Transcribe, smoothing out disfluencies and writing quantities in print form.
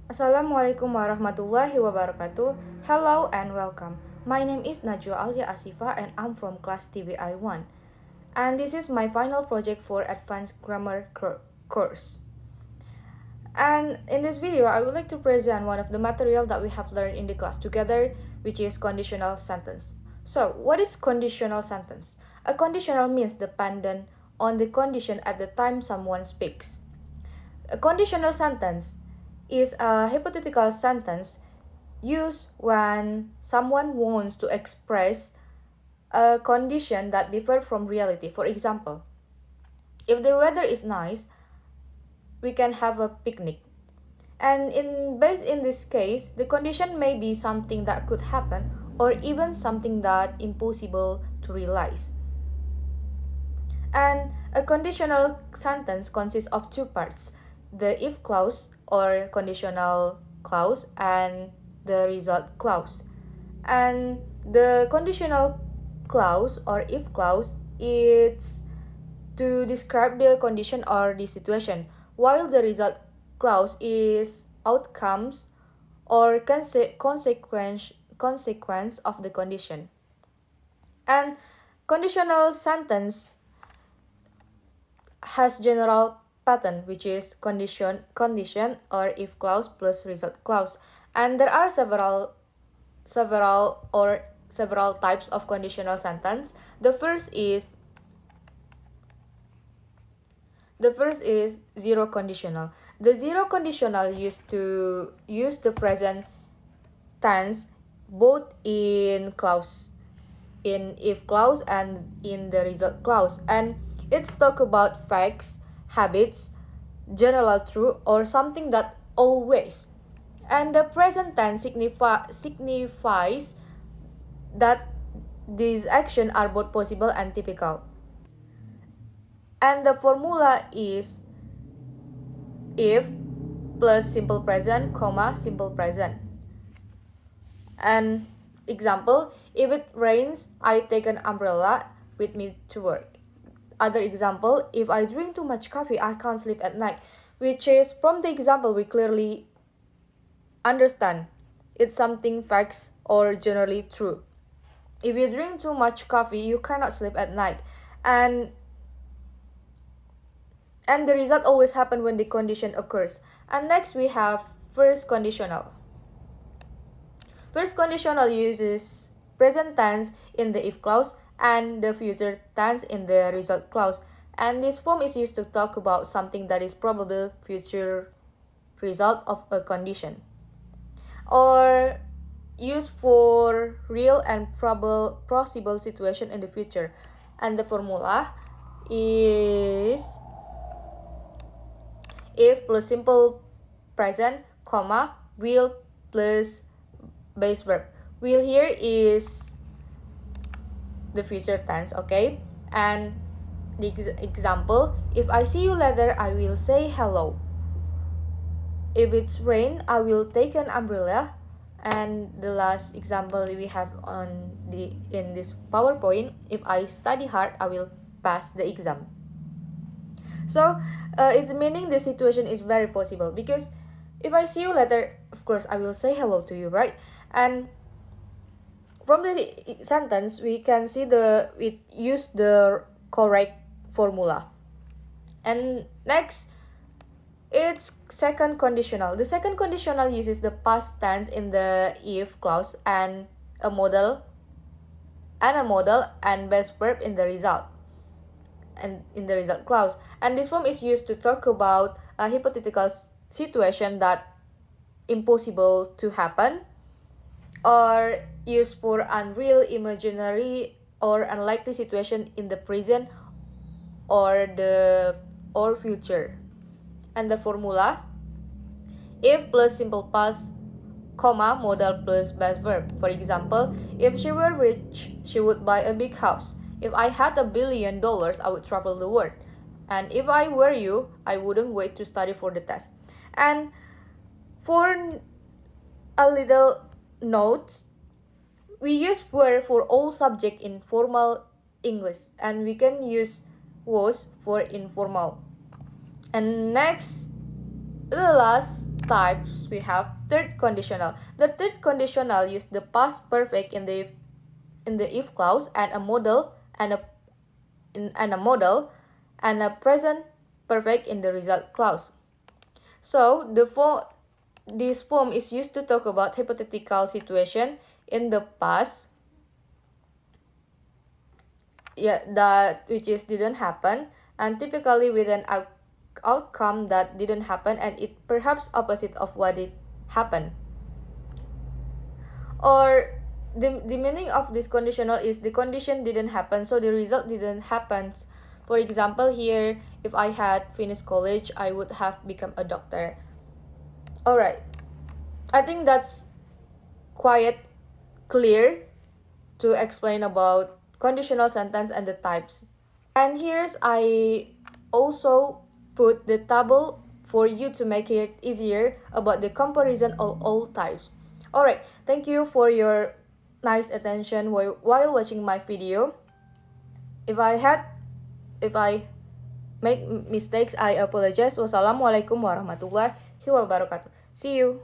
Assalamualaikum warahmatullahi wabarakatuh. Hello and welcome. My name is Najwa Alya Assifa and I'm from class TBI 1. And this is my final project for advanced grammar course. And in this video, I would like to present one of the material that we have learned in the class together, which is conditional sentence. So, what is conditional sentence? A conditional means dependent on the condition at the time someone speaks. A conditional sentence is a hypothetical sentence used when someone wants to express a condition that differs from reality. For example, if the weather is nice, we can have a picnic. And based in this case, the condition may be something that could happen or even something that impossible to realize. And a conditional sentence consists of two parts: the if clause or conditional clause and the result clause. And the conditional clause or if clause is to describe the condition or the situation, while the result clause is outcomes or consequence of the condition. And conditional sentence has general pattern, which is condition or if clause plus result clause. And there are several types of conditional sentence. The first is zero conditional. The zero conditional used to use the present tense both in if clause and in the result clause, and it's talk about facts, habits, general truth, or something that always. And the present tense signifies that these actions are both possible and typical. And the formula is if plus simple present, comma, simple present. And example, if it rains, I take an umbrella with me to work. Other example, if I drink too much coffee, I can't sleep at night. Which is, from the example, we clearly understand it's something facts or generally true. If you drink too much coffee, you cannot sleep at night. And the result always happen when the condition occurs. And next we have first conditional. First conditional uses present tense in the if clause and the future tense in the result clause. And this form is used to talk about something that is probable future result of a condition, or used for real and possible situation in the future. And the formula is if plus simple present, comma, will plus base verb. Will here is the future tense, okay? And the example, if I see you later, I will say hello. If it's rain, I will take an umbrella. And the last example we have in this PowerPoint, if I study hard, I will pass the exam. So it's meaning the situation is very possible, because if I see you later, of course I will say hello to you, right? And from the sentence we can see we use the correct formula. And next, it's second conditional. The second conditional uses the past tense in the if clause and a modal and base verb in the result clause. And this form is used to talk about a hypothetical situation that impossible to happen, or used for unreal, imaginary, or unlikely situation in the present or future. And the formula, if plus simple past, comma, modal plus base verb. For example, if she were rich, she would buy a big house. If I had $1 billion, I would travel the world. And if I were you, I wouldn't wait to study for the test. And for a little notes, we use were for all subject in formal English, and we can use was for informal. And next, the last types, we have third conditional. The third conditional use the past perfect in the if clause and a model and a present perfect in the result clause. So this form is used to talk about hypothetical situation in the past, that which is didn't happen, and typically with an outcome that didn't happen and it perhaps opposite of what it happened. Or the meaning of this conditional is the condition didn't happen, so the result didn't happen. For example, here, if I had finished college, I would have become a doctor. Alright, I think that's quite clear to explain about conditional sentence and the types. And here's I also put the table for you to make it easier about the comparison of all types. Alright, thank you for your nice attention while watching my video. If I make mistakes, I apologize. Wassalamualaikum warahmatullahi wabarakatuh. See you.